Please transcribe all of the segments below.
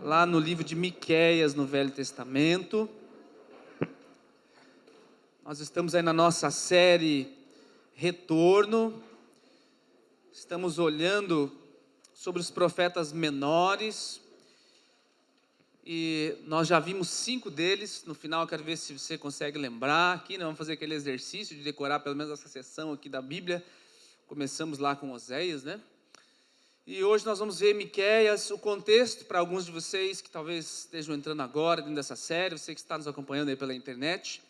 lá no livro de Miqueias, no Velho Testamento. Nós estamos aí na nossa série Retorno. Estamos olhando sobre os profetas menores. E nós já vimos 5 deles. No final eu quero ver se você consegue lembrar aqui. Nós vamos fazer aquele exercício de decorar pelo menos essa seção aqui da Bíblia. Começamos lá com Oséias, né? E hoje nós vamos ver Miqueias, o contexto para alguns de vocês que talvez estejam entrando agora dentro dessa série, você que está nos acompanhando aí pela internet.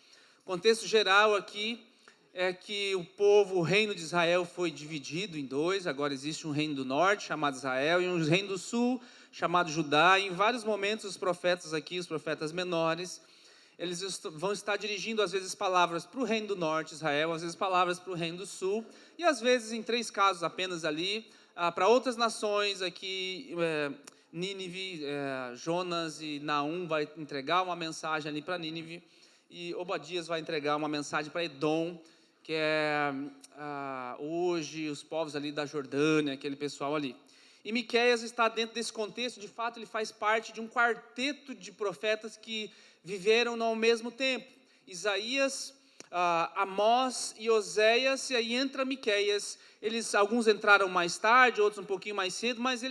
O contexto geral aqui é que o reino de Israel foi dividido em 2, agora existe um reino do norte, chamado Israel, e um reino do sul, chamado Judá. E em vários momentos os profetas aqui, os profetas menores, eles vão estar dirigindo às vezes palavras para o reino do norte, Israel, às vezes palavras para o reino do sul, e às vezes em 3 casos apenas ali, para outras nações aqui, Nínive, Jonas e Naum vai entregar uma mensagem ali para Nínive, e Obadias vai entregar uma mensagem para Edom, que é hoje os povos ali da Jordânia, aquele pessoal ali. E Miqueias está dentro desse contexto. De fato ele faz parte de um quarteto de profetas que viveram ao mesmo tempo, Isaías, Amós e Oséias, e aí entra Miqueias. Alguns entraram mais tarde, outros um pouquinho mais cedo, mas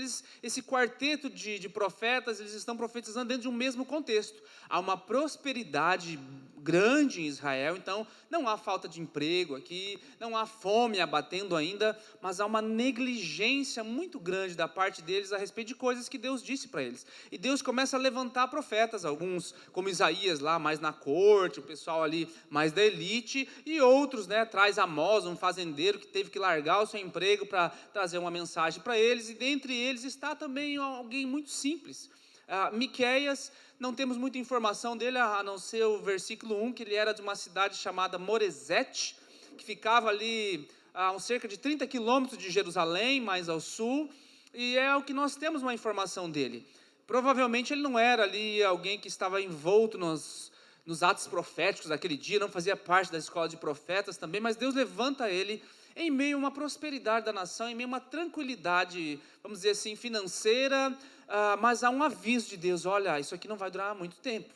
esse quarteto de profetas, eles estão profetizando dentro de um mesmo contexto. Há uma prosperidade grande em Israel, então não há falta de emprego aqui, não há fome abatendo ainda, mas há uma negligência muito grande da parte deles a respeito de coisas que Deus disse para eles. E Deus começa a levantar profetas, alguns como Isaías lá, mais na corte, o pessoal ali mais da elite, e outros, traz Amós, um fazendeiro que teve que largar o seu emprego para trazer uma mensagem para eles, e dentre eles está também alguém muito simples. Miqueias, não temos muita informação dele, a não ser o versículo 1, que ele era de uma cidade chamada Moresete, que ficava ali a cerca de 30 quilômetros de Jerusalém, mais ao sul, e é o que nós temos uma informação dele. Provavelmente ele não era ali alguém que estava envolto nos atos proféticos daquele dia, não fazia parte da escola de profetas também, mas Deus levanta ele em meio a uma prosperidade da nação, em meio a uma tranquilidade, vamos dizer assim, financeira, mas há um aviso de Deus: olha, isso aqui não vai durar muito tempo.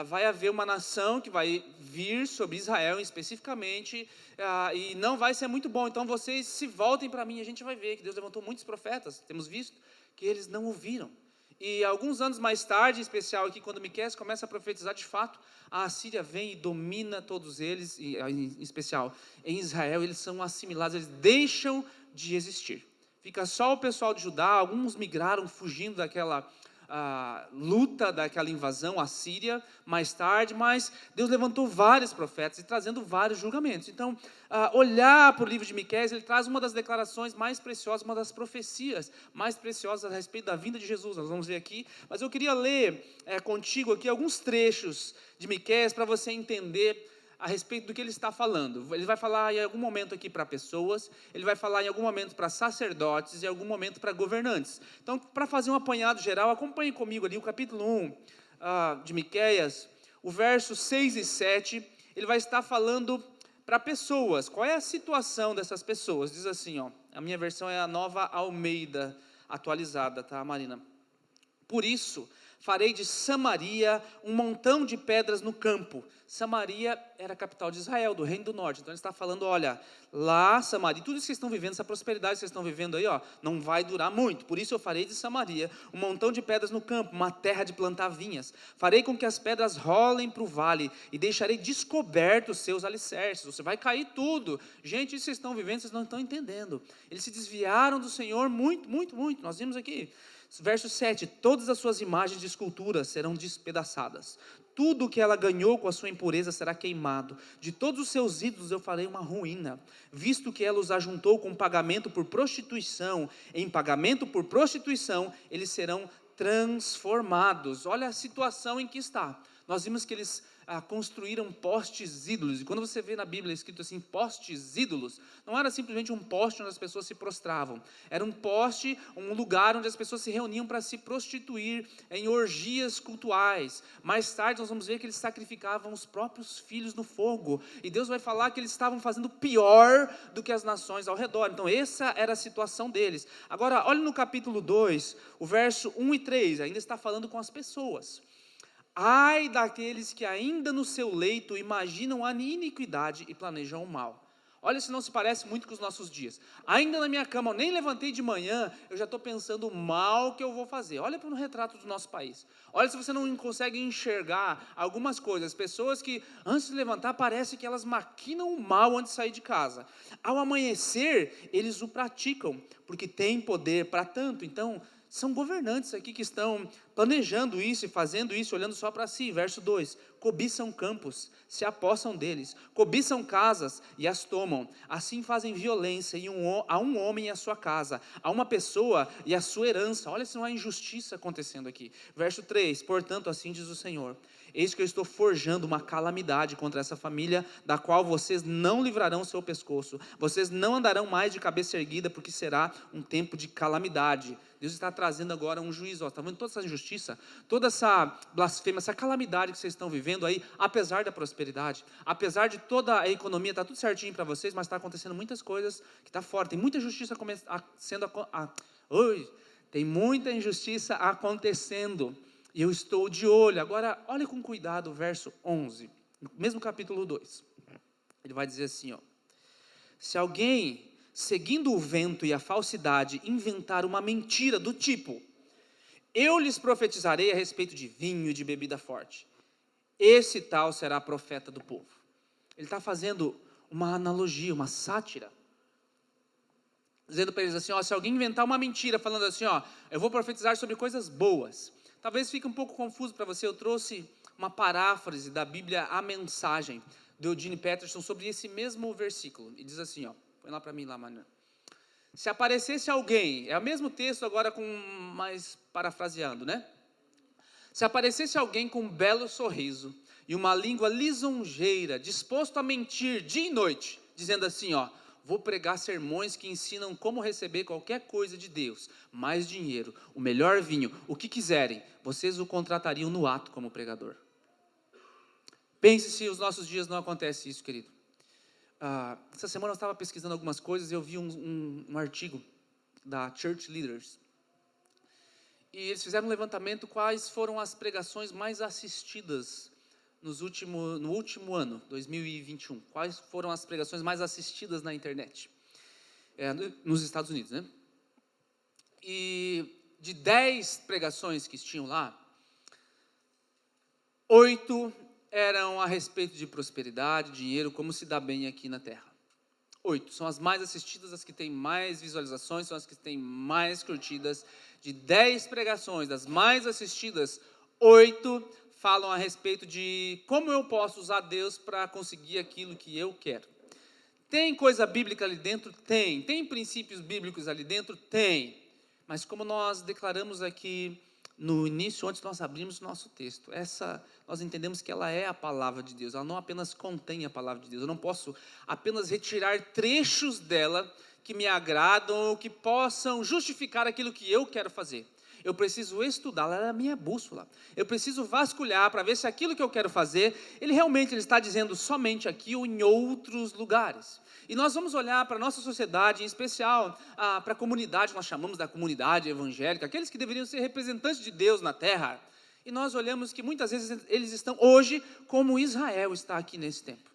Vai haver uma nação que vai vir sobre Israel especificamente, e não vai ser muito bom, então vocês se voltem para mim. A gente vai ver que Deus levantou muitos profetas, temos visto que eles não ouviram. E alguns anos mais tarde, em especial aqui, quando Miqueias começa a profetizar, de fato, a Assíria vem e domina todos eles, e em especial em Israel, eles são assimilados, eles deixam de existir. Fica só o pessoal de Judá, alguns migraram fugindo daquela luta, daquela invasão assíria mais tarde, mas Deus levantou vários profetas e trazendo vários julgamentos. Então, olhar para o livro de Miqueias, ele traz uma das declarações mais preciosas, uma das profecias mais preciosas a respeito da vinda de Jesus. Nós vamos ver aqui, mas eu queria ler contigo aqui alguns trechos de Miqueias para você entender a respeito do que ele está falando. Ele vai falar em algum momento aqui para pessoas, ele vai falar em algum momento para sacerdotes e em algum momento para governantes. Então, para fazer um apanhado geral, acompanhe comigo ali o capítulo 1 de Miqueias, o verso 6 e 7, ele vai estar falando para pessoas. Qual é a situação dessas pessoas? Diz assim, a minha versão é a Nova Almeida atualizada, tá, Marina? Por isso, farei de Samaria um montão de pedras no campo. Samaria era a capital de Israel, do reino do norte. Então ele está falando, olha, lá Samaria, tudo isso que vocês estão vivendo, essa prosperidade que vocês estão vivendo aí, não vai durar muito. Por isso eu farei de Samaria um montão de pedras no campo, uma terra de plantar vinhas. Farei com que as pedras rolem para o vale e deixarei descobertos os seus alicerces. Você vai cair tudo. Gente, isso que vocês estão vivendo, vocês não estão entendendo. Eles se desviaram do Senhor muito, muito, muito. Nós vimos aqui. Verso 7, todas as suas imagens de escultura serão despedaçadas, tudo o que ela ganhou com a sua impureza será queimado, de todos os seus ídolos eu farei uma ruína, visto que ela os ajuntou com pagamento por prostituição, em pagamento por prostituição eles serão transformados. Olha a situação em que está. Nós vimos que eles construíram postes ídolos. E quando você vê na Bíblia escrito assim, postes ídolos, não era simplesmente um poste onde as pessoas se prostravam. Era um poste, um lugar onde as pessoas se reuniam para se prostituir em orgias cultuais. Mais tarde nós vamos ver que eles sacrificavam os próprios filhos no fogo. E Deus vai falar que eles estavam fazendo pior do que as nações ao redor. Então essa era a situação deles. Agora, olhe no capítulo 2, o verso 1 e 3, ainda está falando com as pessoas. Ai daqueles que ainda no seu leito imaginam a iniquidade e planejam o mal. Olha se não se parece muito com os nossos dias. Ainda na minha cama, eu nem levantei de manhã, eu já estou pensando o mal que eu vou fazer. Olha para o retrato do nosso país. Olha se você não consegue enxergar algumas coisas. Pessoas que antes de levantar parece que elas maquinam o mal antes de sair de casa. Ao amanhecer, eles o praticam, porque têm poder para tanto. Então, são governantes aqui que estão planejando isso e fazendo isso, olhando só para si. Verso 2, cobiçam campos, se apossam deles, cobiçam casas e as tomam. Assim fazem violência a um homem e a sua casa, a uma pessoa e a sua herança. Olha se não há injustiça acontecendo aqui. Verso 3, portanto assim diz o Senhor, eis que eu estou forjando uma calamidade contra essa família, da qual vocês não livrarão seu pescoço, vocês não andarão mais de cabeça erguida, porque será um tempo de calamidade. Deus está trazendo agora um juízo. Está vendo toda essa injustiça, toda essa blasfêmia, essa calamidade que vocês estão vivendo aí, apesar da prosperidade, apesar de toda a economia, está tudo certinho para vocês, mas está acontecendo muitas coisas que está fora, tem muita injustiça tem muita injustiça acontecendo, e eu estou de olho. Agora, olhe com cuidado o verso 11, no mesmo capítulo 2, ele vai dizer assim, se alguém, seguindo o vento e a falsidade, inventar uma mentira do tipo, eu lhes profetizarei a respeito de vinho e de bebida forte, esse tal será profeta do povo. Ele está fazendo uma analogia, uma sátira, dizendo para eles assim, se alguém inventar uma mentira, falando assim, eu vou profetizar sobre coisas boas. Talvez fique um pouco confuso para você, eu trouxe uma paráfrase da Bíblia, A Mensagem, do Eugene Peterson, sobre esse mesmo versículo, e diz assim, põe lá para mim, mano. Se aparecesse alguém, é o mesmo texto agora mais parafraseando, né? Se aparecesse alguém com um belo sorriso e uma língua lisonjeira, disposto a mentir dia e noite, dizendo assim, vou pregar sermões que ensinam como receber qualquer coisa de Deus, mais dinheiro, o melhor vinho, o que quiserem, vocês o contratariam no ato como pregador. Pense se os nossos dias não acontece isso, querido. Essa semana eu estava pesquisando algumas coisas e eu vi um artigo da Church Leaders. E eles fizeram um levantamento quais foram as pregações mais assistidas no último ano, 2021. Quais foram as pregações mais assistidas na internet, nos Estados Unidos, né? E de 10 pregações que tinham lá, 8 eram a respeito de prosperidade, dinheiro, como se dá bem aqui na Terra. 8, são as mais assistidas, as que têm mais visualizações, são as que têm mais curtidas. De 10 pregações, das mais assistidas, 8 falam a respeito de como eu posso usar Deus para conseguir aquilo que eu quero. Tem coisa bíblica ali dentro? Tem. Tem princípios bíblicos ali dentro? Tem. Mas como nós declaramos aqui no início, antes de nós abrirmos o nosso texto, nós entendemos que ela é a palavra de Deus, ela não apenas contém a palavra de Deus, eu não posso apenas retirar trechos dela que me agradam ou que possam justificar aquilo que eu quero fazer. Eu preciso estudá-la, ela é a minha bússola. Eu preciso vasculhar para ver se aquilo que eu quero fazer, ele está dizendo somente aqui ou em outros lugares. E nós vamos olhar para a nossa sociedade, em especial para a comunidade, nós chamamos da comunidade evangélica, aqueles que deveriam ser representantes de Deus na terra. E nós olhamos que muitas vezes eles estão hoje como Israel está aqui nesse tempo.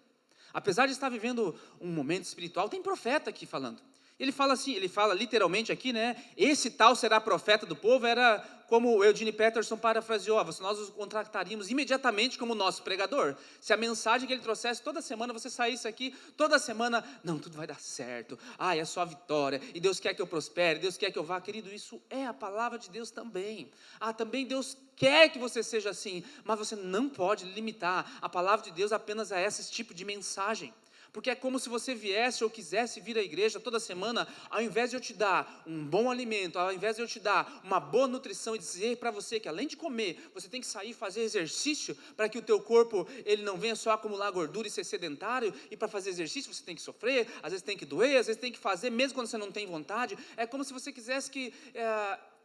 Apesar de estar vivendo um momento espiritual, tem profeta aqui falando. Ele fala assim, ele fala literalmente aqui, né? Esse tal será profeta do povo, era como o Eugene Peterson parafraseou, nós o contrataríamos imediatamente como nosso pregador. Se a mensagem que ele trouxesse toda semana, você saísse aqui toda semana, não, tudo vai dar certo, é só a vitória, e Deus quer que eu prospere, Deus quer que eu vá, querido, isso é a palavra de Deus também. Também Deus quer que você seja assim, mas você não pode limitar a palavra de Deus apenas a esse tipo de mensagem. Porque é como se você viesse ou quisesse vir à igreja toda semana, ao invés de eu te dar um bom alimento, ao invés de eu te dar uma boa nutrição e dizer para você que além de comer, você tem que sair e fazer exercício para que o teu corpo ele não venha só acumular gordura e ser sedentário, e para fazer exercício você tem que sofrer, às vezes tem que doer, às vezes tem que fazer mesmo quando você não tem vontade. É como se você quisesse que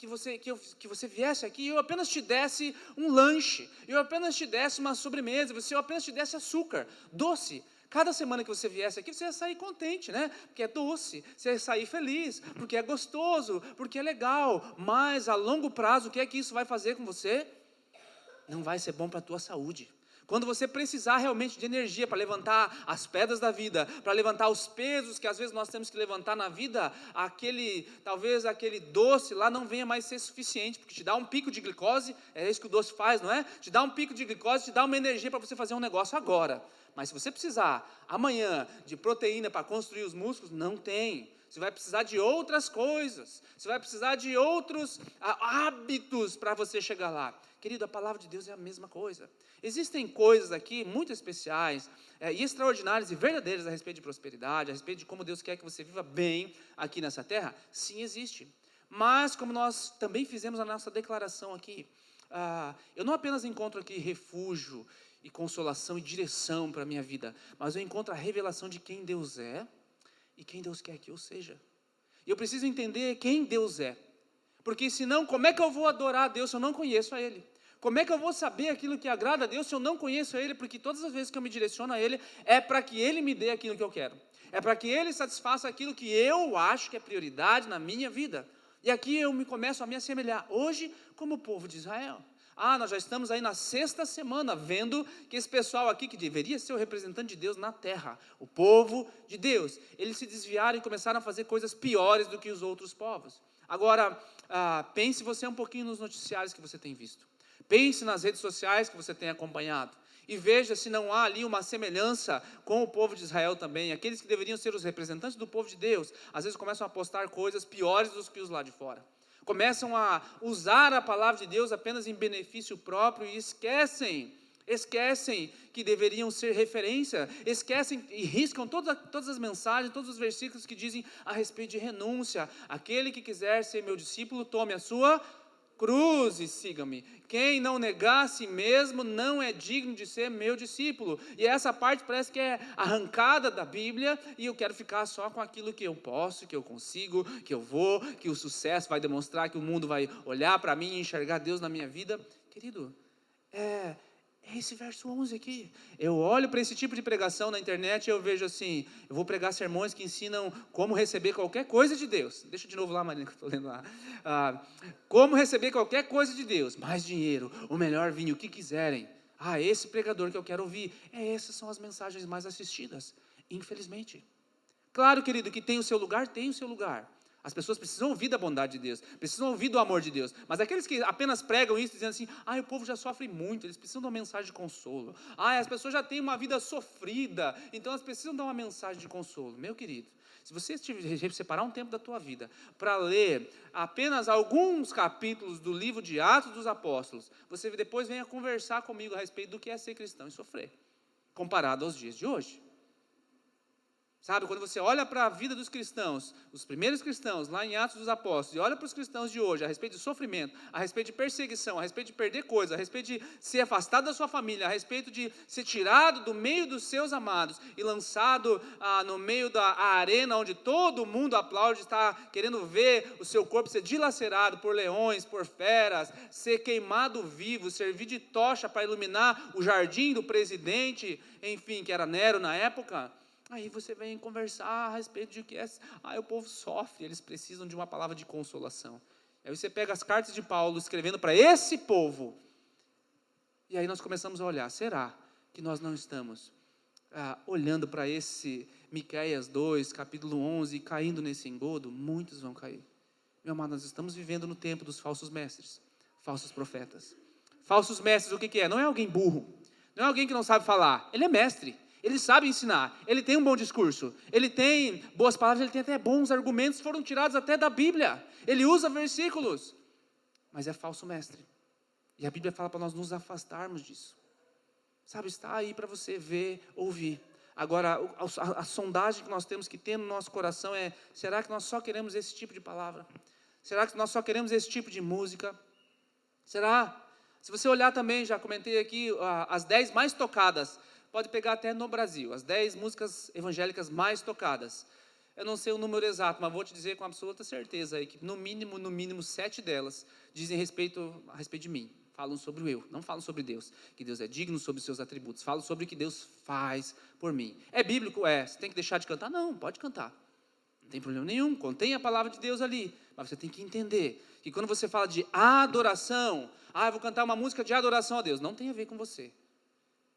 você viesse aqui e eu apenas te desse um lanche, eu apenas te desse uma sobremesa, eu apenas te desse açúcar, doce. Cada semana que você viesse aqui, você ia sair contente, né? Porque é doce, você ia sair feliz, porque é gostoso, porque é legal. Mas a longo prazo, o que é que isso vai fazer com você? Não vai ser bom para a tua saúde. Quando você precisar realmente de energia para levantar as pedras da vida, para levantar os pesos que às vezes nós temos que levantar na vida, talvez aquele doce lá não venha mais ser suficiente, porque te dá um pico de glicose, é isso que o doce faz, não é? Te dá um pico de glicose, te dá uma energia para você fazer um negócio agora. Mas se você precisar amanhã de proteína para construir os músculos, não tem. Você vai precisar de outras coisas, você vai precisar de outros hábitos para você chegar lá. Querido, a palavra de Deus é a mesma coisa. Existem coisas aqui muito especiais e extraordinárias e verdadeiras a respeito de prosperidade, a respeito de como Deus quer que você viva bem aqui nessa terra. Sim, existe. Mas como nós também fizemos a nossa declaração aqui, eu não apenas encontro aqui refúgio e consolação e direção para a minha vida, mas eu encontro a revelação de quem Deus é e quem Deus quer que eu seja. E eu preciso entender quem Deus é, porque senão como é que eu vou adorar a Deus se eu não conheço a Ele? Como é que eu vou saber aquilo que agrada a Deus se eu não conheço a Ele? Porque todas as vezes que eu me direciono a Ele, é para que Ele me dê aquilo que eu quero, é para que Ele satisfaça aquilo que eu acho que é prioridade na minha vida. E aqui eu começo a me assemelhar hoje como o povo de Israel. Nós já estamos aí na 6ª semana, vendo que esse pessoal aqui, que deveria ser o representante de Deus na terra, o povo de Deus, eles se desviaram e começaram a fazer coisas piores do que os outros povos. Agora, pense você um pouquinho nos noticiários que você tem visto. Pense nas redes sociais que você tem acompanhado. E veja se não há ali uma semelhança com o povo de Israel também. Aqueles que deveriam ser os representantes do povo de Deus, às vezes começam a postar coisas piores do que os lá de fora. Começam a usar a palavra de Deus apenas em benefício próprio e esquecem que deveriam ser referência, esquecem e riscam todas as mensagens, todos os versículos que dizem a respeito de renúncia. Aquele que quiser ser meu discípulo, tome a sua cruz e siga-me. Quem não negar a si mesmo não é digno de ser meu discípulo. E essa parte parece que é arrancada da Bíblia, e eu quero ficar só com aquilo que eu posso, que eu consigo, que eu vou, que o sucesso vai demonstrar, que o mundo vai olhar para mim e enxergar Deus na minha vida. Querido, é esse verso 11 aqui. Eu olho para esse tipo de pregação na internet e eu vejo assim, eu vou pregar sermões que ensinam como receber qualquer coisa de Deus. Deixa de novo lá, Marina, que eu estou lendo lá. Como receber qualquer coisa de Deus. Mais dinheiro, o melhor vinho, o que quiserem. Esse pregador que eu quero ouvir. Essas são as mensagens mais assistidas, infelizmente. Claro, querido, que tem o seu lugar, tem o seu lugar. As pessoas precisam ouvir da bondade de Deus, precisam ouvir do amor de Deus. Mas aqueles que apenas pregam isso, dizendo assim, o povo já sofre muito, eles precisam de uma mensagem de consolo. As pessoas já têm uma vida sofrida, então elas precisam dar uma mensagem de consolo. Meu querido, se você separar um tempo da tua vida para ler apenas alguns capítulos do livro de Atos dos Apóstolos, você depois venha conversar comigo a respeito do que é ser cristão e sofrer, comparado aos dias de hoje. Sabe, quando você olha para a vida dos cristãos, os primeiros cristãos, lá em Atos dos Apóstolos, e olha para os cristãos de hoje, a respeito de sofrimento, a respeito de perseguição, a respeito de perder coisas, a respeito de ser afastado da sua família, a respeito de ser tirado do meio dos seus amados e lançado no meio da arena onde todo mundo aplaude, está querendo ver o seu corpo ser dilacerado por leões, por feras, ser queimado vivo, servir de tocha para iluminar o jardim do presidente, enfim, que era Nero na época. Aí você vem conversar a respeito de que o povo sofre, eles precisam de uma palavra de consolação. Aí você pega as cartas de Paulo escrevendo para esse povo, e aí nós começamos a olhar, será que nós não estamos olhando para esse Miqueias 2, capítulo 11, e caindo nesse engodo? Muitos vão cair. Meu amado, nós estamos vivendo no tempo dos falsos mestres, falsos profetas. Falsos mestres, o que é? Não é alguém burro, não é alguém que não sabe falar, ele é mestre. Ele sabe ensinar, ele tem um bom discurso, ele tem boas palavras, ele tem até bons argumentos, foram tirados até da Bíblia, ele usa versículos, mas é falso mestre, e a Bíblia fala para nós nos afastarmos disso, sabe, está aí para você ver, ouvir, Agora, a sondagem que nós temos que ter no nosso coração é: será que nós só queremos esse tipo de palavra? Será que nós só queremos esse tipo de música? Será? Se você olhar também, já comentei aqui, as 10 mais tocadas, pode pegar até no Brasil, as 10 músicas evangélicas mais tocadas. Eu não sei o número exato, mas vou te dizer com absoluta certeza aí, que no mínimo 7 delas dizem a respeito de mim. Falam sobre o eu, não falam sobre Deus, que Deus é digno sobre os seus atributos. Falam sobre o que Deus faz por mim. É bíblico? É. Você tem que deixar de cantar? Não, pode cantar. Não tem problema nenhum, contém a palavra de Deus ali. Mas você tem que entender que quando você fala de adoração, eu vou cantar uma música de adoração a Deus, não tem a ver com você.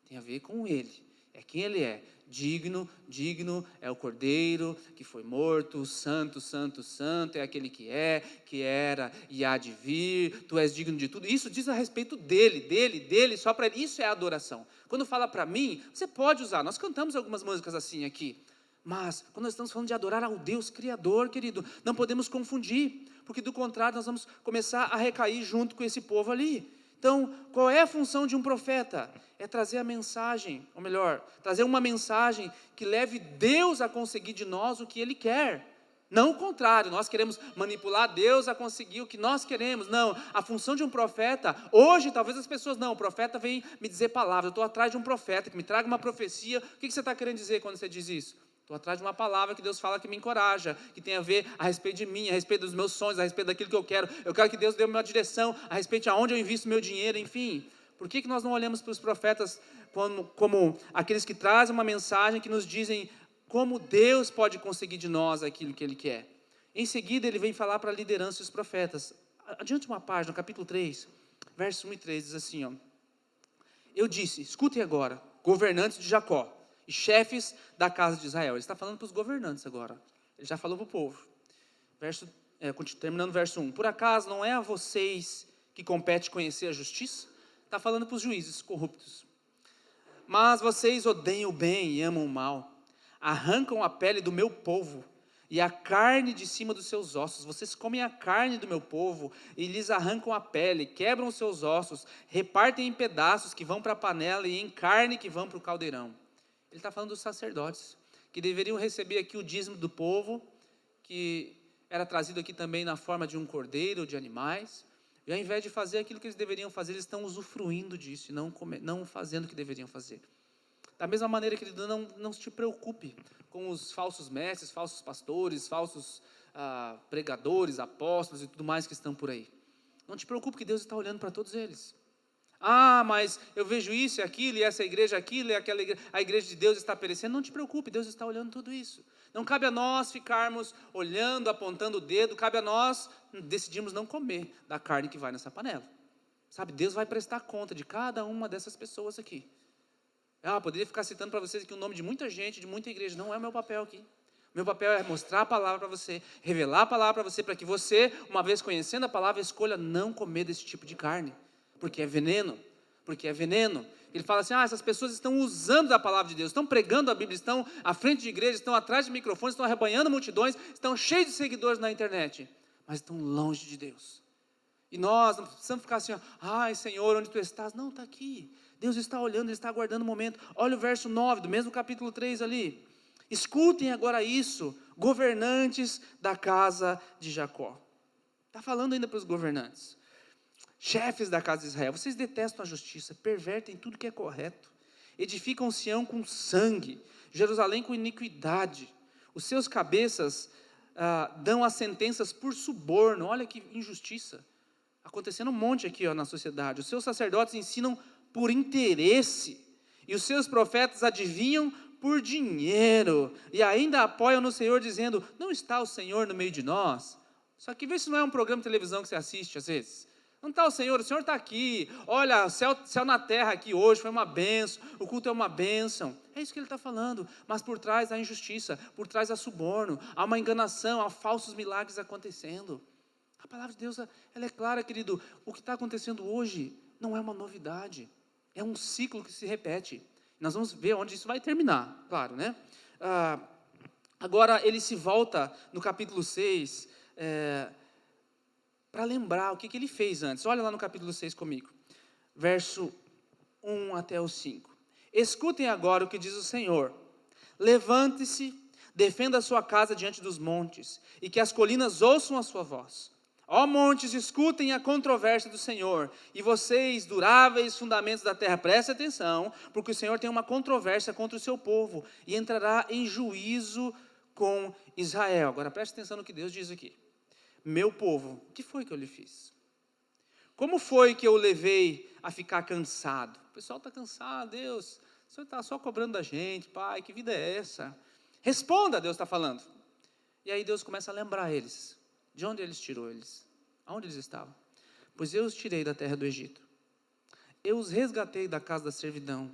Tem a ver com Ele. É quem Ele é. Digno é o Cordeiro que foi morto, santo é aquele que é, que era e há de vir, tu és digno de tudo. Isso diz a respeito dele, só para Ele. Isso é adoração. Quando fala para mim, você pode usar, nós cantamos algumas músicas assim aqui, mas quando nós estamos falando de adorar ao Deus Criador, querido, não podemos confundir, porque do contrário nós vamos começar a recair junto com esse povo ali. Então, qual é a função de um profeta? É trazer a mensagem, ou melhor, trazer uma mensagem que leve Deus a conseguir de nós o que Ele quer. Não o contrário, nós queremos manipular Deus a conseguir o que nós queremos. Não, a função de um profeta, hoje talvez as pessoas, não, o profeta vem me dizer palavra, eu estou atrás de um profeta que me traga uma profecia. O que você está querendo dizer quando você diz isso? Estou atrás de uma palavra que Deus fala que me encoraja, que tem a ver a respeito de mim, a respeito dos meus sonhos, a respeito daquilo que eu quero. Eu quero que Deus dê uma direção a respeito de aonde eu invisto meu dinheiro, enfim. Por que nós não olhamos para os profetas como aqueles que trazem uma mensagem que nos dizem como Deus pode conseguir de nós aquilo que Ele quer? Em seguida, ele vem falar para a liderança e os profetas. Adiante uma página, capítulo 3, versos 1 e 3, diz assim, ó: eu disse, escutem agora, governantes de Jacó e chefes da casa de Israel. Ele está falando para os governantes agora. Ele já falou para o povo. Terminando o verso 1. Por acaso não é a vocês que compete conhecer a justiça? Está falando para os juízes corruptos. Mas vocês odeiam o bem e amam o mal. Arrancam a pele do meu povo e a carne de cima dos seus ossos. Vocês comem a carne do meu povo e lhes arrancam a pele, quebram os seus ossos, repartem em pedaços que vão para a panela e em carne que vão para o caldeirão. Ele está falando dos sacerdotes, que deveriam receber aqui o dízimo do povo, que era trazido aqui também na forma de um cordeiro ou de animais, e ao invés de fazer aquilo que eles deveriam fazer, eles estão usufruindo disso, e não fazendo o que deveriam fazer. Da mesma maneira, querido, não se preocupe com os falsos mestres, falsos pastores, falsos pregadores, apóstolos e tudo mais que estão por aí. Não te preocupe que Deus está olhando para todos eles. Mas eu vejo isso e aquilo, e essa igreja aquilo, e aquela igreja, a igreja de Deus está perecendo. Não te preocupe, Deus está olhando tudo isso. Não cabe a nós ficarmos olhando, apontando o dedo, cabe a nós decidirmos não comer da carne que vai nessa panela. Sabe, Deus vai prestar conta de cada uma dessas pessoas aqui. Poderia ficar citando para vocês aqui o nome de muita gente, de muita igreja. Não é o meu papel aqui. Meu papel é mostrar a palavra para você, revelar a palavra para você, para que você, uma vez conhecendo a palavra, escolha não comer desse tipo de carne. Porque é veneno. Ele fala assim, essas pessoas estão usando a palavra de Deus, estão pregando a Bíblia, estão à frente de igreja, estão atrás de microfones, estão arrebanhando multidões, estão cheios de seguidores na internet, mas estão longe de Deus. E nós não precisamos ficar assim, Senhor, onde tu estás? Não, está aqui. Deus está olhando, Ele está aguardando o momento. Olha o verso 9, do mesmo capítulo 3 ali. Escutem agora isso, governantes da casa de Jacó. Está falando ainda para os governantes. Chefes da casa de Israel, vocês detestam a justiça, pervertem tudo que é correto, edificam Sião com sangue, Jerusalém com iniquidade, os seus cabeças dão as sentenças por suborno. Olha que injustiça, acontecendo um monte aqui na sociedade. Os seus sacerdotes ensinam por interesse, e os seus profetas adivinham por dinheiro, e ainda apoiam no Senhor dizendo, não está o Senhor no meio de nós? Só que vê se não é um programa de televisão que você assiste às vezes. Não está o Senhor está aqui, olha, céu na terra aqui hoje, foi uma bênção, o culto é uma bênção. É isso que ele está falando, mas por trás há injustiça, por trás há suborno, há uma enganação, há falsos milagres acontecendo. A palavra de Deus, ela é clara, querido, o que está acontecendo hoje não é uma novidade, é um ciclo que se repete. Nós vamos ver onde isso vai terminar, claro, né? Agora ele se volta no capítulo 6, para lembrar o que ele fez antes. Olha lá no capítulo 6 comigo, verso 1 até o 5. Escutem agora o que diz o Senhor. Levante-se, defenda a sua casa diante dos montes, e que as colinas ouçam a sua voz. Ó montes, escutem a controvérsia do Senhor, e vocês, duráveis fundamentos da terra, prestem atenção, porque o Senhor tem uma controvérsia contra o seu povo, e entrará em juízo com Israel. Agora preste atenção no que Deus diz aqui. Meu povo, o que foi que eu lhe fiz? Como foi que eu o levei a ficar cansado? O pessoal está cansado, Deus, o Senhor está só cobrando da gente, Pai, que vida é essa? Responda, Deus está falando. E aí Deus começa a lembrar eles. De onde eles tirou eles? Aonde eles estavam? Pois eu os tirei da terra do Egito. Eu os resgatei da casa da servidão.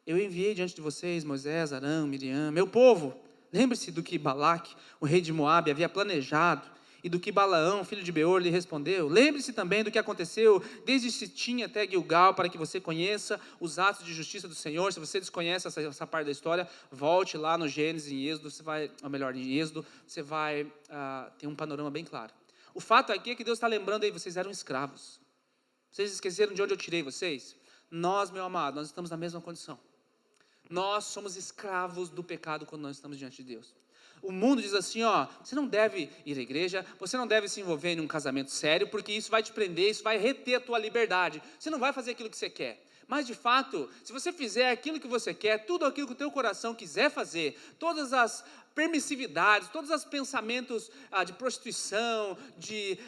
Eu enviei diante de vocês Moisés, Arão, Miriam, meu povo. Lembre-se do que Balaque, o rei de Moabe, havia planejado, e do que Balaão, filho de Beor, lhe respondeu. Lembre-se também do que aconteceu desde Sitim até Gilgal, para que você conheça os atos de justiça do Senhor. Se você desconhece essa parte da história, volte lá no Gênesis, em Êxodo, em Êxodo, você vai ter um panorama bem claro. O fato aqui é que Deus está lembrando aí, vocês eram escravos. Vocês esqueceram de onde eu tirei vocês? Nós, meu amado, nós estamos na mesma condição. Nós somos escravos do pecado quando nós estamos diante de Deus. O mundo diz assim, você não deve ir à igreja, você não deve se envolver em um casamento sério, porque isso vai te prender, isso vai reter a tua liberdade. Você não vai fazer aquilo que você quer. Mas, de fato, se você fizer aquilo que você quer, tudo aquilo que o teu coração quiser fazer, todas as permissividades, todos os pensamentos de prostituição, de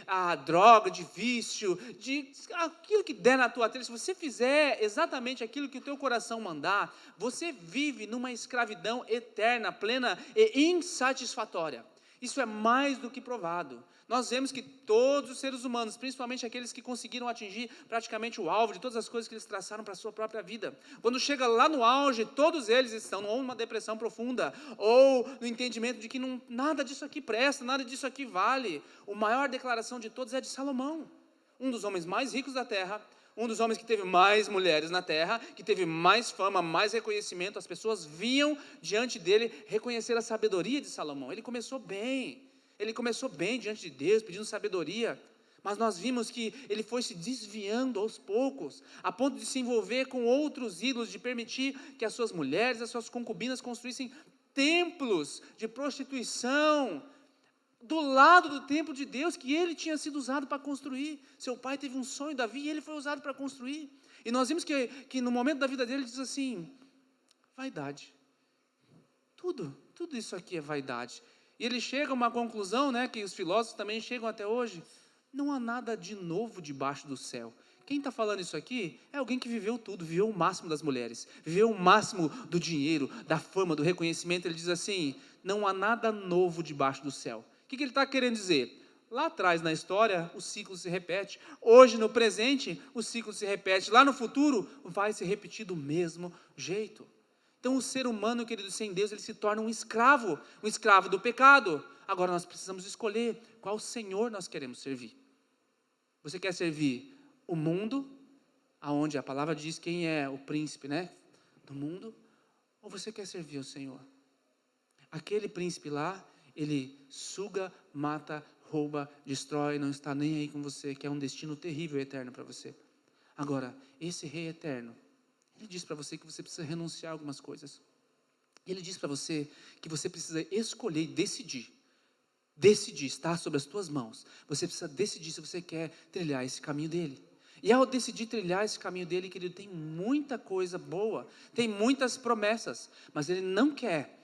droga, de vício, de aquilo que der na tua telha, se você fizer exatamente aquilo que o teu coração mandar, você vive numa escravidão eterna, plena e insatisfatória. Isso é mais do que provado. Nós vemos que todos os seres humanos, principalmente aqueles que conseguiram atingir praticamente o alvo de todas as coisas que eles traçaram para a sua própria vida, quando chega lá no auge, todos eles estão ou numa depressão profunda, ou no entendimento de que nada disso aqui presta, nada disso aqui vale. A maior declaração de todos é de Salomão, um dos homens mais ricos da terra, um dos homens que teve mais mulheres na terra, que teve mais fama, mais reconhecimento. As pessoas vinham diante dele reconhecer a sabedoria de Salomão. Ele começou bem diante de Deus, pedindo sabedoria, mas nós vimos que ele foi se desviando aos poucos, a ponto de se envolver com outros ídolos, de permitir que as suas mulheres, as suas concubinas construíssem templos de prostituição, do lado do templo de Deus, que ele tinha sido usado para construir. Seu pai teve um sonho, Davi, e ele foi usado para construir. E nós vimos que no momento da vida dele, ele diz assim, vaidade. Tudo isso aqui é vaidade. E ele chega a uma conclusão, que os filósofos também chegam até hoje, não há nada de novo debaixo do céu. Quem está falando isso aqui é alguém que viveu tudo, viveu o máximo das mulheres, viveu o máximo do dinheiro, da fama, do reconhecimento. Ele diz assim, não há nada novo debaixo do céu. O que ele está querendo dizer? Lá atrás na história, o ciclo se repete. Hoje, no presente, o ciclo se repete. Lá no futuro, vai se repetir do mesmo jeito. Então, o ser humano, querido, sem Deus, ele se torna um escravo do pecado. Agora, nós precisamos escolher qual Senhor nós queremos servir. Você quer servir o mundo, aonde a palavra diz quem é o príncipe, do mundo? Ou você quer servir o Senhor? Aquele príncipe lá, ele suga, mata, rouba, destrói, não está nem aí com você, que é um destino terrível e eterno para você. Agora, esse rei eterno, ele diz para você que você precisa renunciar a algumas coisas. Ele diz para você que você precisa escolher e decidir. Decidir, está sobre as tuas mãos. Você precisa decidir se você quer trilhar esse caminho dele. E ao decidir trilhar esse caminho dele, querido, tem muita coisa boa, tem muitas promessas, mas ele não quer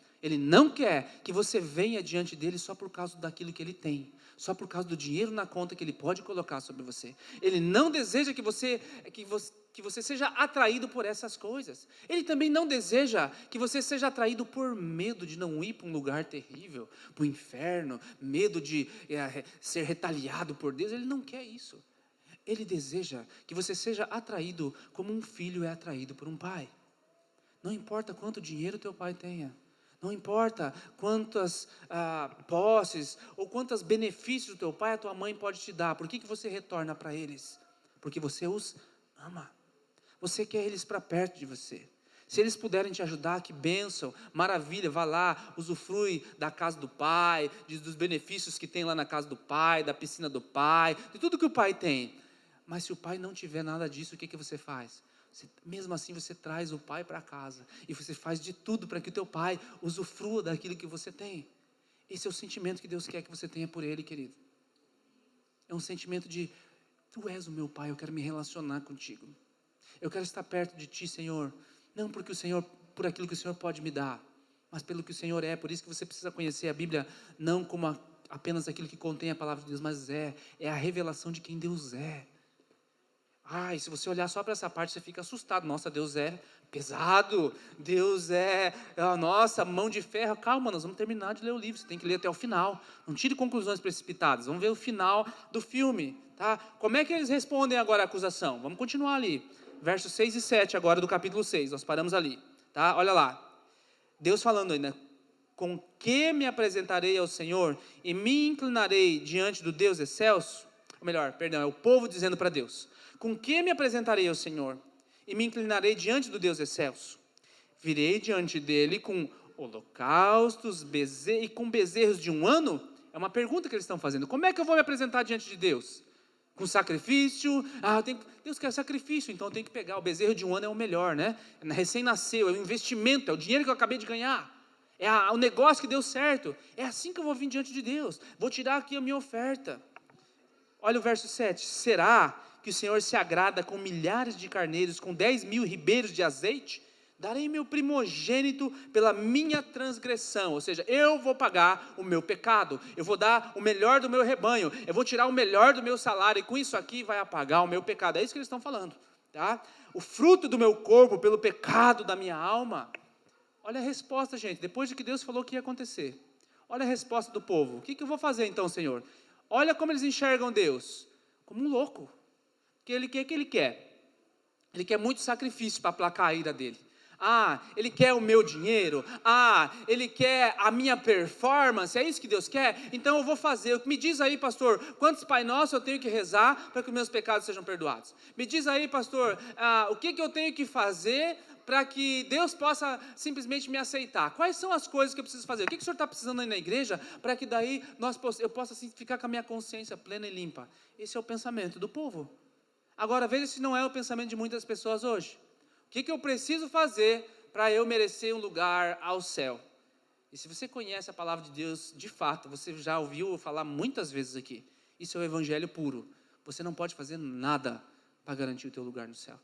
que você venha diante dele só por causa daquilo que ele tem, só por causa do dinheiro na conta que ele pode colocar sobre você. Ele não deseja que você seja atraído por essas coisas. Ele também não deseja que você seja atraído por medo de não ir para um lugar terrível, para o inferno, medo de ser retaliado por Deus. Ele não quer isso. Ele deseja que você seja atraído como um filho é atraído por um pai. Não importa quanto dinheiro teu pai tenha, não importa quantas posses ou quantos benefícios o teu pai e a tua mãe pode te dar. Por que você retorna para eles? Porque você os ama. Você quer eles para perto de você. Se eles puderem te ajudar, que bênção, maravilha, vá lá, usufrui da casa do pai, dos benefícios que tem lá na casa do pai, da piscina do pai, de tudo que o pai tem. Mas se o pai não tiver nada disso, o que você faz? Mesmo assim você traz o pai para casa e você faz de tudo para que o teu pai usufrua daquilo que você tem. Esse é o sentimento que Deus quer que você tenha por Ele, querido. É um sentimento de, tu és o meu pai, eu quero me relacionar contigo. Eu quero estar perto de ti, Senhor. Não por aquilo que o Senhor pode me dar, mas pelo que o Senhor é. Por isso que você precisa conhecer a Bíblia, não como apenas aquilo que contém a palavra de Deus, mas é a revelação de quem Deus é. E se você olhar só para essa parte, você fica assustado. Nossa, Deus é pesado. Deus é, nossa, mão de ferro. Calma, nós vamos terminar de ler o livro. Você tem que ler até o final. Não tire conclusões precipitadas. Vamos ver o final do filme, tá? Como é que eles respondem agora à acusação? Vamos continuar ali. Versos 6 e 7 agora do capítulo 6. Nós paramos ali, tá? Olha lá. Deus falando ainda. Com que me apresentarei ao Senhor e me inclinarei diante do Deus excelso? Ou melhor, perdão, é o povo dizendo para Deus. Com que me apresentarei ao Senhor e me inclinarei diante do Deus excelso? Virei diante dele com holocaustos e com bezerros de 1 ano? É uma pergunta que eles estão fazendo. Como é que eu vou me apresentar diante de Deus? Com sacrifício? Deus quer sacrifício, então eu tenho que pegar. O bezerro de 1 ano é o melhor, né? Recém-nasceu, é um investimento, é o dinheiro que eu acabei de ganhar. É o negócio que deu certo. É assim que eu vou vir diante de Deus. Vou tirar aqui a minha oferta. Olha o verso 7. Será que o Senhor se agrada com milhares de carneiros, com 10.000 ribeiros de azeite? Darei meu primogênito pela minha transgressão. Ou seja, eu vou pagar o meu pecado. Eu vou dar o melhor do meu rebanho. Eu vou tirar o melhor do meu salário. E com isso aqui vai apagar o meu pecado. É isso que eles estão falando, tá? O fruto do meu corpo pelo pecado da minha alma. Olha a resposta, gente. Depois de que Deus falou que ia acontecer. Olha a resposta do povo. O que eu vou fazer então, Senhor? Olha como eles enxergam Deus. Como um louco. O que ele quer? Ele quer muito sacrifício para aplacar a ira dele. Ele quer o meu dinheiro. Ele quer a minha performance. É isso que Deus quer? Então eu vou fazer. Me diz aí, pastor, quantos Pai Nosso eu tenho que rezar para que os meus pecados sejam perdoados? Me diz aí, pastor, o que eu tenho que fazer para que Deus possa simplesmente me aceitar? Quais são as coisas que eu preciso fazer? O que o senhor está precisando aí na igreja para que daí eu possa assim, ficar com a minha consciência plena e limpa? Esse é o pensamento do povo. Agora, veja se não é o pensamento de muitas pessoas hoje. O que eu preciso fazer para eu merecer um lugar ao céu? E se você conhece a palavra de Deus, de fato, você já ouviu falar muitas vezes aqui. Isso é o evangelho puro. Você não pode fazer nada para garantir o teu lugar no céu.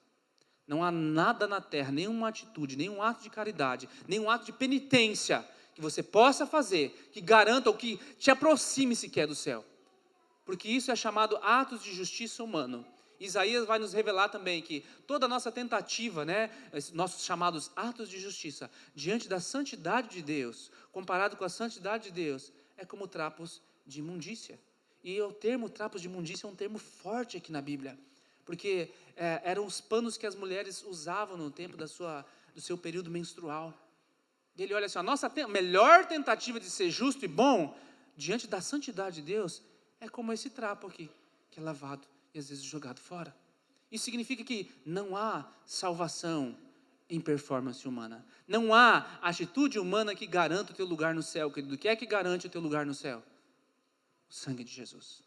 Não há nada na terra, nenhuma atitude, nenhum ato de caridade, nenhum ato de penitência que você possa fazer, que garanta ou que te aproxime sequer do céu. Porque isso é chamado atos de justiça humano. Isaías vai nos revelar também que toda a nossa tentativa, nossos chamados atos de justiça, diante da santidade de Deus, comparado com a santidade de Deus, é como trapos de imundícia. E o termo trapos de imundícia é um termo forte aqui na Bíblia, porque eram os panos que as mulheres usavam no tempo do seu período menstrual. E ele olha assim, a nossa melhor tentativa de ser justo e bom, diante da santidade de Deus, é como esse trapo aqui, que é lavado e às vezes jogado fora. Isso significa que não há salvação em performance humana. Não há atitude humana que garanta o teu lugar no céu, querido. O que é que garante o teu lugar no céu? O sangue de Jesus.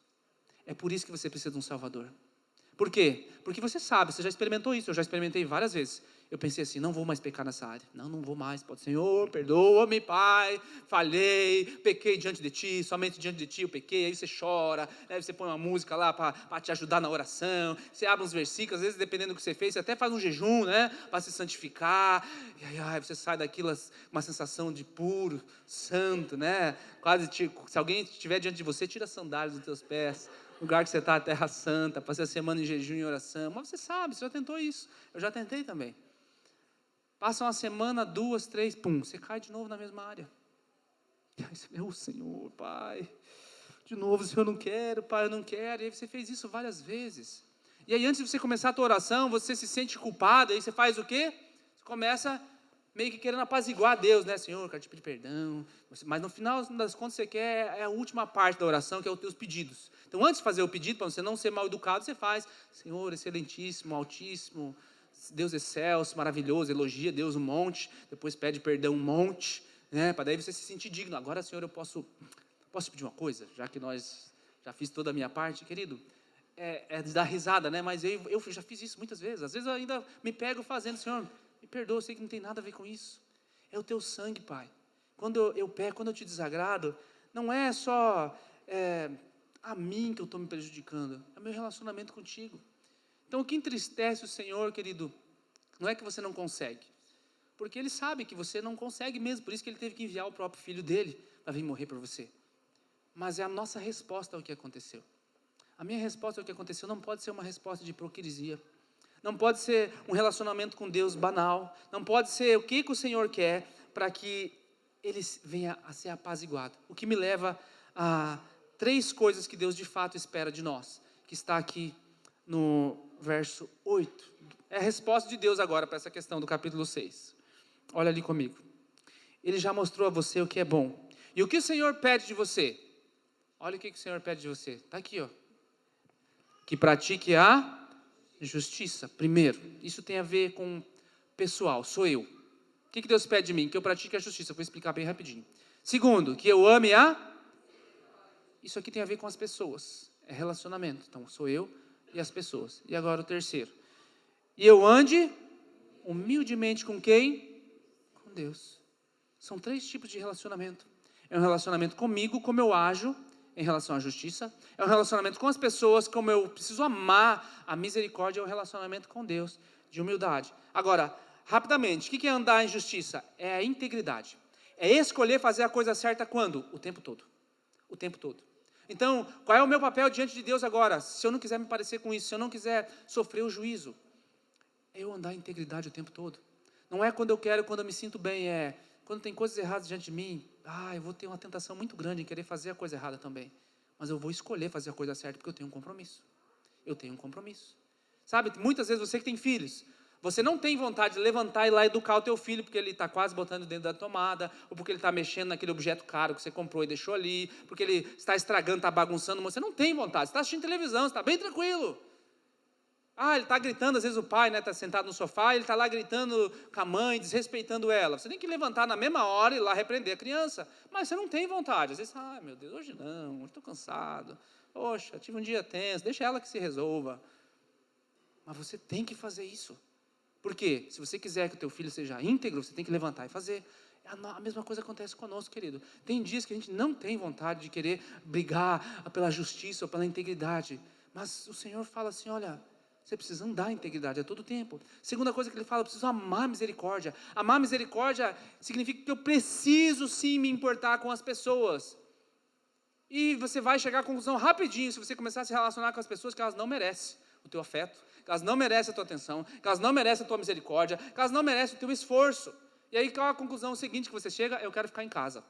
É por isso que você precisa de um Salvador. Por quê? Porque você sabe, você já experimentou isso, eu já experimentei várias vezes. Eu pensei assim, não vou mais pecar nessa área. Não vou mais. Pode, Senhor, perdoa-me, Pai, falhei, pequei diante de Ti, somente diante de Ti eu pequei. Aí você chora, aí você põe uma música lá para te ajudar na oração. Você abre uns versículos, às vezes dependendo do que você fez, você até faz um jejum, para se santificar. E aí você sai daquilo com uma sensação de puro, santo, Quase, se alguém estiver diante de você, tira as sandálias dos teus pés. Lugar que você está, a terra santa, passei a semana em jejum e oração. Mas você sabe, você já tentou isso. Eu já tentei também. Passa uma semana, 2, 3, você cai de novo na mesma área. E aí você, meu Senhor, Pai, de novo, Senhor, eu não quero, Pai, eu não quero. E aí você fez isso várias vezes. E aí antes de você começar a tua oração, você se sente culpado, aí você faz o quê? Você começa meio que querendo apaziguar Deus, Senhor, eu quero te pedir perdão. Mas no final das contas você quer a última parte da oração, que é os teus pedidos. Então antes de fazer o pedido, para você não ser mal educado, você faz, Senhor, excelentíssimo, altíssimo, Deus excelso, maravilhoso, elogia Deus um monte, depois pede perdão um monte, para daí você se sentir digno. Agora, Senhor, eu posso te pedir uma coisa, já que já fiz toda a minha parte, querido? é de dar risada, né? Mas eu já fiz isso muitas vezes. Às vezes eu ainda me pego fazendo, Senhor, me perdoa, eu sei que não tem nada a ver com isso. É o teu sangue, Pai. Quando eu peco, quando eu te desagrado, não é só a mim que eu estou me prejudicando, é o meu relacionamento contigo. Então, o que entristece o Senhor, querido, não é que você não consegue, porque Ele sabe que você não consegue mesmo, por isso que Ele teve que enviar o próprio Filho dEle para vir morrer por você. Mas é a nossa resposta ao que aconteceu. A minha resposta ao que aconteceu não pode ser uma resposta de hipocrisia, não pode ser um relacionamento com Deus banal, não pode ser o que o Senhor quer para que Ele venha a ser apaziguado. O que me leva a 3 coisas que Deus de fato espera de nós, que está aqui no verso 8. É a resposta de Deus agora para essa questão do capítulo 6. Olha ali comigo. Ele já mostrou a você o que é bom. E o que o Senhor pede de você? Olha o que o Senhor pede de você. Está aqui, ó. Que pratique a justiça. Primeiro, isso tem a ver com pessoal, sou eu. O que Deus pede de mim? Que eu pratique a justiça. Vou explicar bem rapidinho. Segundo, que eu ame Isso aqui tem a ver com as pessoas. É relacionamento. Então, sou eu e as pessoas. E agora o terceiro. E eu ande humildemente com quem? Com Deus. São 3 tipos de relacionamento. É um relacionamento comigo, como eu ajo em relação à justiça. É um relacionamento com as pessoas, como eu preciso amar. A misericórdia é um relacionamento com Deus, de humildade. Agora, rapidamente, o que é andar em justiça? É a integridade. É escolher fazer a coisa certa quando? O tempo todo. O tempo todo. Então, qual é o meu papel diante de Deus agora? Se eu não quiser me parecer com isso, se eu não quiser sofrer o juízo, é eu andar em integridade o tempo todo. Não é quando eu quero, quando eu me sinto bem, é quando tem coisas erradas diante de mim, eu vou ter uma tentação muito grande em querer fazer a coisa errada também. Mas eu vou escolher fazer a coisa certa porque eu tenho um compromisso. Eu tenho um compromisso. Sabe, muitas vezes você que tem filhos, você não tem vontade de levantar e ir lá educar o teu filho porque ele está quase botando dentro da tomada, ou porque ele está mexendo naquele objeto caro que você comprou e deixou ali, porque ele está estragando, está bagunçando. Você não tem vontade, você está assistindo televisão, você está bem tranquilo. Ele está gritando, às vezes o pai está sentado no sofá, ele está lá gritando com a mãe, desrespeitando ela. Você tem que levantar na mesma hora e ir lá repreender a criança. Mas você não tem vontade. Às vezes, meu Deus, hoje não, hoje estou cansado. Poxa, tive um dia tenso, deixa ela que se resolva. Mas você tem que fazer isso. Por quê? Se você quiser que o teu filho seja íntegro, você tem que levantar e fazer. A mesma coisa acontece conosco, querido. Tem dias que a gente não tem vontade de querer brigar pela justiça ou pela integridade. Mas o Senhor fala assim, olha, você precisa andar em integridade a todo tempo. Segunda coisa que Ele fala, eu preciso amar a misericórdia. Amar a misericórdia significa que eu preciso sim me importar com as pessoas. E você vai chegar à conclusão rapidinho, se você começar a se relacionar com as pessoas que elas não merecem o teu afeto, que elas não merecem a tua atenção, que elas não merecem a tua misericórdia, que elas não merecem o teu esforço. E aí qual a conclusão seguinte que você chega? Eu quero ficar em casa.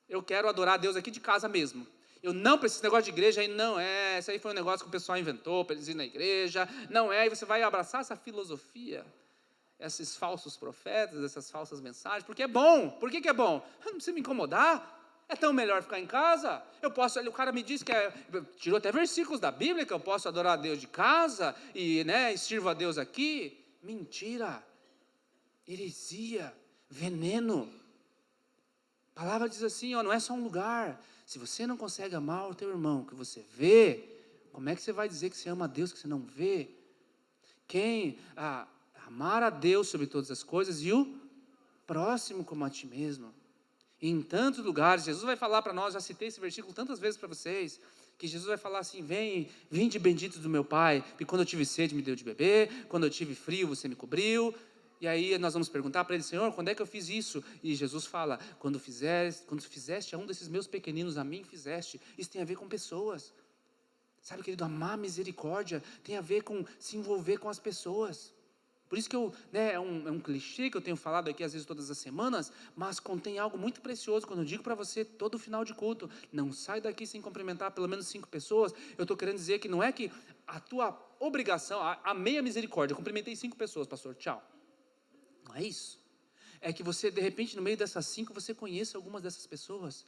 Eu quero adorar a Deus aqui de casa mesmo. Eu não preciso, negócio de igreja aí não é, isso aí foi um negócio que o pessoal inventou para eles irem na igreja, não é, e você vai abraçar essa filosofia, esses falsos profetas, essas falsas mensagens, porque é bom. Por que é bom? Não precisa me incomodar, é tão melhor ficar em casa. Eu posso, o cara me disse que tirou até versículos da Bíblia, que eu posso adorar a Deus de casa, e sirvo a Deus aqui. Mentira, heresia, veneno. A palavra diz assim, não é só um lugar. Se você não consegue amar o teu irmão que você vê, como é que você vai dizer que você ama a Deus que você não vê? Amar a Deus sobre todas as coisas e o próximo como a ti mesmo. E em tantos lugares, Jesus vai falar para nós, já citei esse versículo tantas vezes para vocês, que Jesus vai falar assim, vinde benditos do meu Pai, e quando eu tive sede me deu de beber, quando eu tive frio você me cobriu. E aí nós vamos perguntar para Ele, Senhor, quando é que eu fiz isso? E Jesus fala, quando fizeste a um desses meus pequeninos, a mim fizeste. Isso tem a ver com pessoas. Sabe, querido, amar a misericórdia tem a ver com se envolver com as pessoas. Por isso que é um clichê que eu tenho falado aqui às vezes todas as semanas, mas contém algo muito precioso. Quando eu digo para você, todo final de culto, não sai daqui sem cumprimentar pelo menos 5 pessoas, eu estou querendo dizer que não é que a tua obrigação, amei a misericórdia, cumprimentei 5 pessoas, pastor, tchau. Não é isso. É que você, de repente, no meio dessas 5, você conheça algumas dessas pessoas,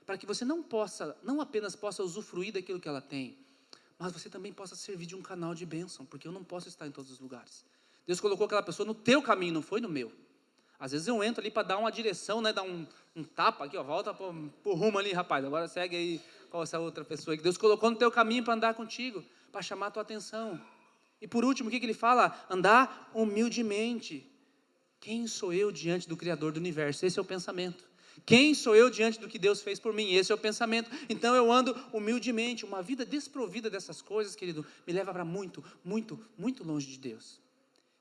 para que você não apenas possa usufruir daquilo que ela tem, mas você também possa servir de um canal de bênção, porque eu não posso estar em todos os lugares. Deus colocou aquela pessoa no teu caminho, não foi no meu. Às vezes eu entro ali para dar uma direção, dar um tapa aqui, volta pro rumo ali, rapaz, agora segue aí com essa outra pessoa que Deus colocou no teu caminho para andar contigo. para chamar a tua atenção. E por último, o que ele fala? Andar humildemente. Quem sou eu diante do Criador do universo? Esse é o pensamento. Quem sou eu diante do que Deus fez por mim? Esse é o pensamento. Então eu ando humildemente. Uma vida desprovida dessas coisas, querido, me leva para muito, muito, muito longe de Deus.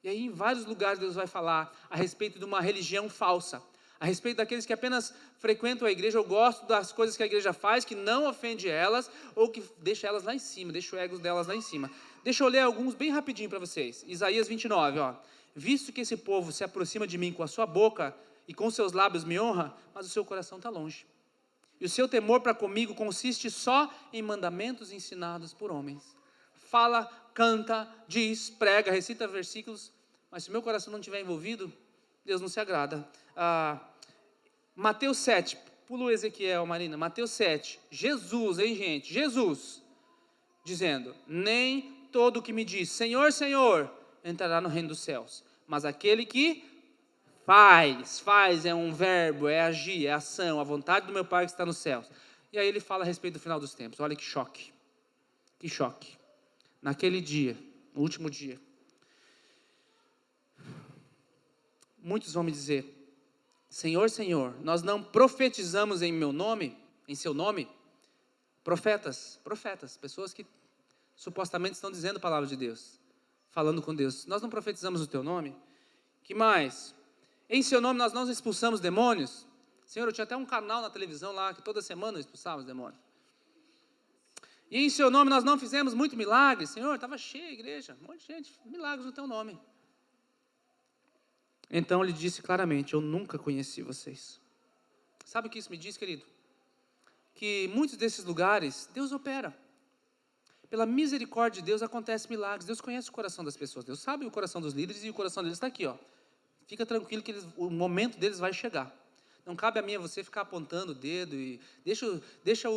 E aí em vários lugares Deus vai falar a respeito de uma religião falsa, a respeito daqueles que apenas frequentam a igreja, ou gostam das coisas que a igreja faz, que não ofende elas, ou que deixa elas lá em cima, deixa o ego delas lá em cima. Deixa eu ler alguns bem rapidinho para vocês. Isaías 29, ó. Visto que esse povo se aproxima de mim com a sua boca, e com seus lábios me honra, mas o seu coração está longe. E o seu temor para comigo consiste só em mandamentos ensinados por homens. Fala, canta, diz, prega, recita versículos, mas se o meu coração não estiver envolvido, Deus não se agrada. Mateus 7, pula o Ezequiel, Marina, Mateus 7, Jesus, hein gente, Jesus, dizendo, nem todo que me diz, Senhor, Senhor, entrará no reino dos céus, mas aquele que faz é um verbo, é agir, é ação, a vontade do meu Pai que está nos céus. E aí ele fala a respeito do final dos tempos, olha que choque, naquele dia, no último dia, muitos vão me dizer, Senhor, Senhor, nós não profetizamos em meu nome, em seu nome? Profetas, pessoas que supostamente estão dizendo a palavra de Deus, falando com Deus. Nós não profetizamos o teu nome? Que mais? Em seu nome nós não expulsamos demônios? Senhor, eu tinha até um canal na televisão lá, que toda semana eu expulsava os demônios. E em seu nome nós não fizemos muito milagres? Senhor, estava cheia a igreja, um monte de gente, milagres no teu nome. Então ele disse claramente, eu nunca conheci vocês. Sabe o que isso me diz, querido? Que muitos desses lugares, Deus opera. Pela misericórdia de Deus acontecem milagres. Deus conhece o coração das pessoas. Deus sabe o coração dos líderes e o coração deles está aqui, ó. Fica tranquilo que o momento deles vai chegar. Não cabe a mim e a você ficar apontando o dedo e deixa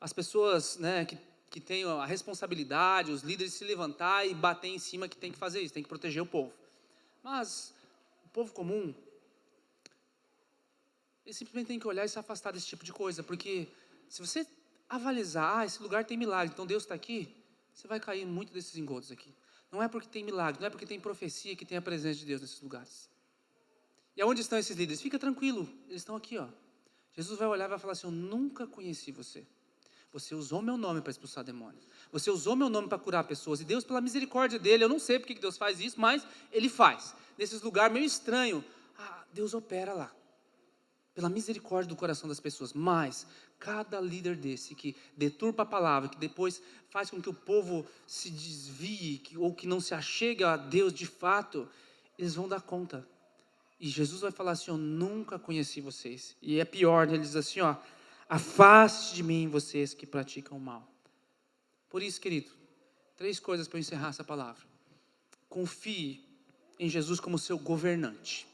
as pessoas, né, que têm a responsabilidade, os líderes se levantar e bater em cima que tem que fazer isso, tem que proteger o povo. Mas o povo comum, ele simplesmente tem que olhar e se afastar desse tipo de coisa, porque se você avalizar, esse lugar tem milagre, então Deus está aqui, você vai cair muito desses engodos aqui. Não é porque tem milagre, não é porque tem profecia que tem a presença de Deus nesses lugares. E aonde estão esses líderes? Fica tranquilo, eles estão aqui, ó. Jesus vai olhar e vai falar assim, eu nunca conheci você. Você usou meu nome para expulsar demônios. Você usou meu nome para curar pessoas. E Deus, pela misericórdia dele, eu não sei porque que Deus faz isso, mas ele faz. Nesses lugares meio estranho, Deus opera lá. Pela misericórdia do coração das pessoas. Mas cada líder desse que deturpa a palavra, que depois faz com que o povo se desvie, ou que não se achegue a Deus de fato, eles vão dar conta. E Jesus vai falar assim, eu nunca conheci vocês. E é pior, ele diz assim, ó, afaste de mim vocês que praticam o mal. Por isso, querido, 3 coisas para eu encerrar essa palavra. Confie em Jesus como seu governante.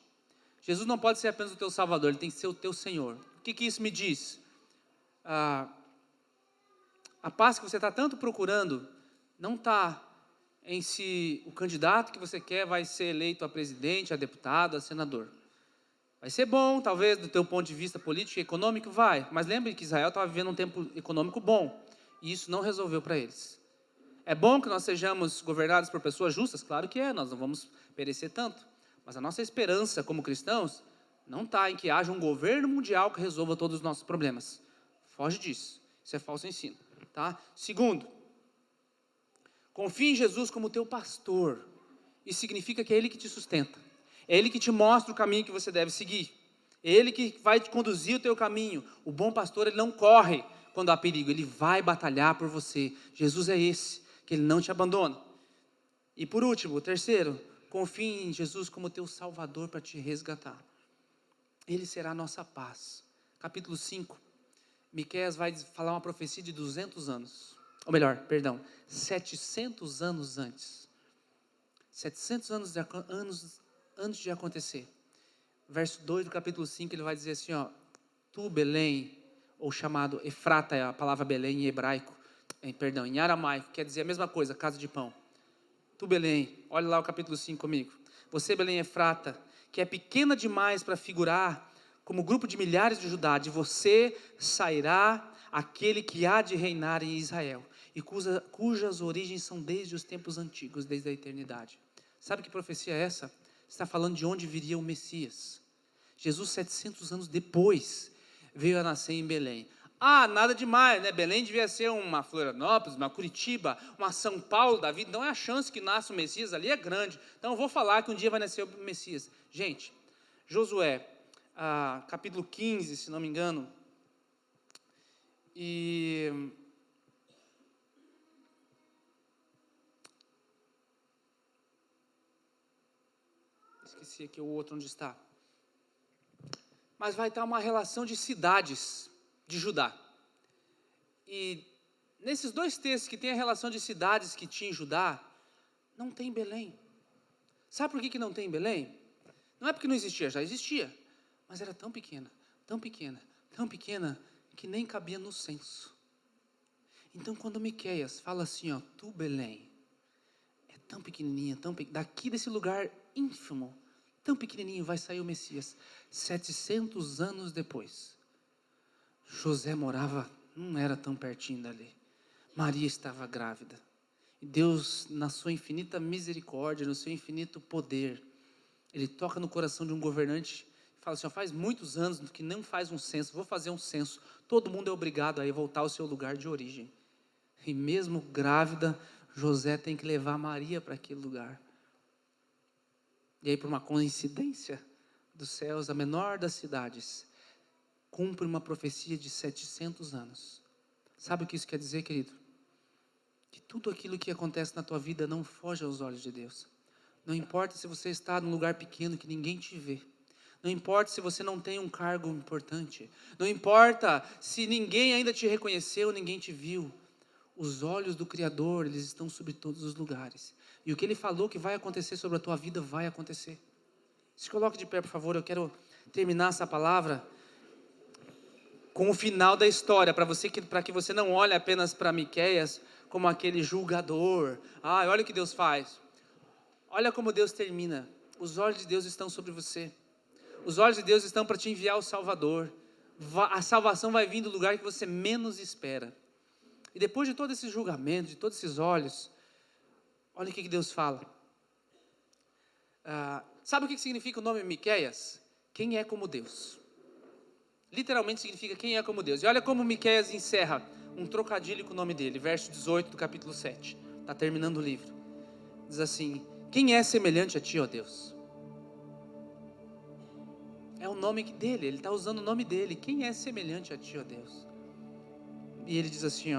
Jesus não pode ser apenas o teu salvador, ele tem que ser o teu Senhor. O que isso me diz? A paz que você está tanto procurando não está em se o candidato que você quer vai ser eleito a presidente, a deputado, a senador. Vai ser bom, talvez, do teu ponto de vista político e econômico, vai. Mas lembre que Israel estava vivendo um tempo econômico bom. E isso não resolveu para eles. É bom que nós sejamos governados por pessoas justas? Claro que é, nós não vamos perecer tanto. Mas a nossa esperança como cristãos não está em que haja um governo mundial que resolva todos os nossos problemas. Foge disso. Isso é falso ensino. Tá? Segundo, confie em Jesus como teu pastor. Isso significa que é Ele que te sustenta. É Ele que te mostra o caminho que você deve seguir. É Ele que vai te conduzir o teu caminho. O bom pastor, ele não corre quando há perigo. Ele vai batalhar por você. Jesus é esse, que Ele não te abandona. E por último, terceiro, confie em Jesus como teu Salvador para te resgatar. Ele será a nossa paz. Capítulo 5, Miqueias vai falar uma profecia de 200 anos. Ou melhor, perdão, 700 anos antes. 700 anos antes de acontecer. Verso 2 do capítulo 5, ele vai dizer assim, ó, tu, Belém, ou chamado Efrata, é a palavra Belém em hebraico, em aramaico, quer dizer a mesma coisa, casa de pão. Tu, Belém, olha lá o capítulo 5 comigo. Você, Belém Efrata, que é pequena demais para figurar como grupo de milhares de Judá, de você sairá aquele que há de reinar em Israel. e cujas origens são desde os tempos antigos, desde a eternidade. Sabe que profecia é essa? Está falando de onde viria o Messias. Jesus, 700 anos depois, veio a nascer em Belém. Nada demais, né? Belém devia ser uma Florianópolis, uma Curitiba, uma São Paulo da vida. Então a chance que nasça o Messias ali é grande. Então eu vou falar que um dia vai nascer o Messias. Gente, Josué, capítulo 15, se não me engano. Esqueci aqui o outro onde está. Mas vai estar uma relação de cidades de Judá. E nesses dois textos que tem a relação de cidades que tinha em Judá, não tem Belém. Sabe por que não tem Belém? Não é porque não existia, já existia. Mas era tão pequena, tão pequena, tão pequena, que nem cabia no censo. Então quando Miqueias fala assim, tu Belém, é tão pequenininha, daqui desse lugar ínfimo, tão pequenininho vai sair o Messias. 700 anos depois, José morava, não era tão pertinho dali. Maria estava grávida. E Deus, na sua infinita misericórdia, no seu infinito poder, Ele toca no coração de um governante e fala assim, faz muitos anos que não faz um censo, vou fazer um censo. Todo mundo é obrigado a voltar ao seu lugar de origem. E mesmo grávida, José tem que levar Maria para aquele lugar. E aí, por uma coincidência dos céus, a menor das cidades, cumpre uma profecia de 700 anos. Sabe o que isso quer dizer, querido? Que tudo aquilo que acontece na tua vida não foge aos olhos de Deus. Não importa se você está num lugar pequeno que ninguém te vê. Não importa se você não tem um cargo importante. Não importa se ninguém ainda te reconheceu, ninguém te viu. Os olhos do Criador, eles estão sobre todos os lugares. E o que Ele falou que vai acontecer sobre a tua vida, vai acontecer. Se coloque de pé, por favor. Eu quero terminar essa palavra com o final da história, para que você não olhe apenas para Miqueias como aquele julgador. Olha o que Deus faz. Olha como Deus termina. Os olhos de Deus estão sobre você. Os olhos de Deus estão para te enviar o Salvador. A salvação vai vir do lugar que você menos espera. E depois de todo esse julgamento, de todos esses olhos, olha o que Deus fala. Sabe o que significa o nome Miqueias? Quem é como Deus. Literalmente significa quem é como Deus. E olha como Miqueias encerra um trocadilho com o nome dele. Verso 18 do capítulo 7. Está terminando o livro. Diz assim, quem é semelhante a ti, ó Deus? É o nome dele, ele está usando o nome dele. Quem é semelhante a ti, ó Deus? E ele diz assim,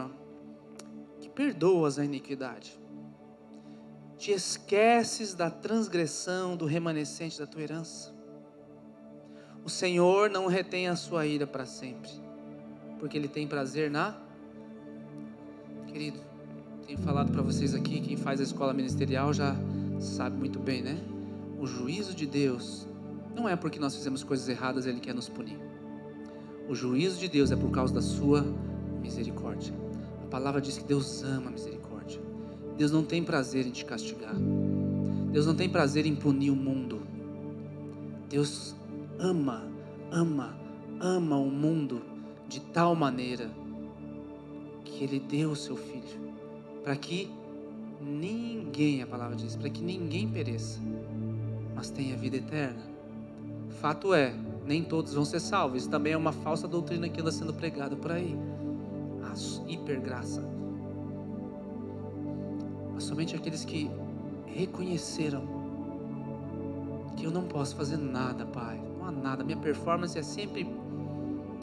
que perdoas a iniquidade. Te esqueces da transgressão do remanescente da tua herança. O Senhor não retém a sua ira para sempre, porque Ele tem prazer Querido, tenho falado para vocês aqui, quem faz a escola ministerial já sabe muito bem, né? O juízo de Deus não é porque nós fizemos coisas erradas, Ele quer nos punir. O juízo de Deus é por causa da sua misericórdia. A palavra diz que Deus ama a misericórdia. Deus não tem prazer em te castigar. Deus não tem prazer em punir o mundo. Deus ama o mundo de tal maneira que Ele deu o seu Filho para que ninguém, a palavra diz, para que ninguém pereça, mas tenha vida eterna. Fato é, nem todos vão ser salvos. Isso também é uma falsa doutrina que anda sendo pregada por aí, a hipergraça. Mas somente aqueles que reconheceram que eu não posso fazer nada, Pai, não há nada, minha performance é sempre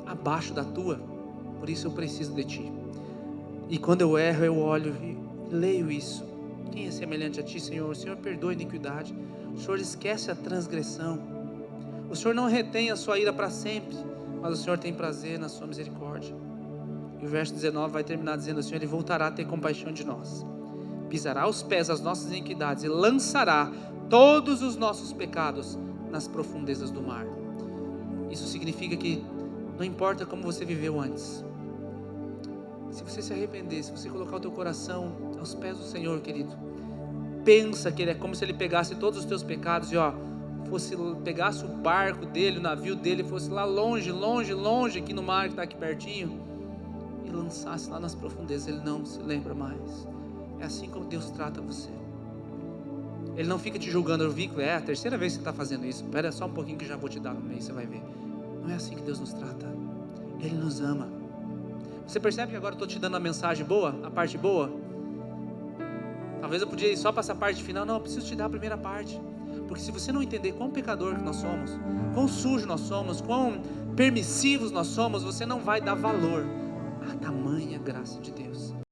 abaixo da tua, por isso eu preciso de ti. E quando eu erro, eu olho e leio isso. Quem é semelhante a ti, Senhor? O Senhor perdoa a iniquidade, o Senhor esquece a transgressão, o Senhor não retém a sua ira para sempre, mas o Senhor tem prazer na sua misericórdia. E o verso 19 vai terminar dizendo assim, Ele voltará a ter compaixão de nós, pisará aos pés as nossas iniquidades e lançará todos os nossos pecados nas profundezas do mar. Isso significa que não importa como você viveu antes, se você se arrepender, se você colocar o teu coração aos pés do Senhor, querido, pensa que Ele é como se Ele pegasse todos os teus pecados e pegasse o barco dele, o navio dele, fosse lá longe aqui no mar que está aqui pertinho, e lançasse lá nas profundezas, Ele não se lembra mais. É assim como Deus trata você. Ele não fica te julgando. Eu vi que é a terceira vez que você está fazendo isso. Espera só um pouquinho que já vou te dar no meio, você vai ver. Não é assim que Deus nos trata. Ele nos ama. Você percebe que agora eu estou te dando a mensagem boa, a parte boa? Talvez eu podia ir só para essa parte final. Não, eu preciso te dar a primeira parte. Porque se você não entender quão pecador que nós somos, quão sujo nós somos, quão permissivos nós somos, você não vai dar valor à tamanha graça de Deus.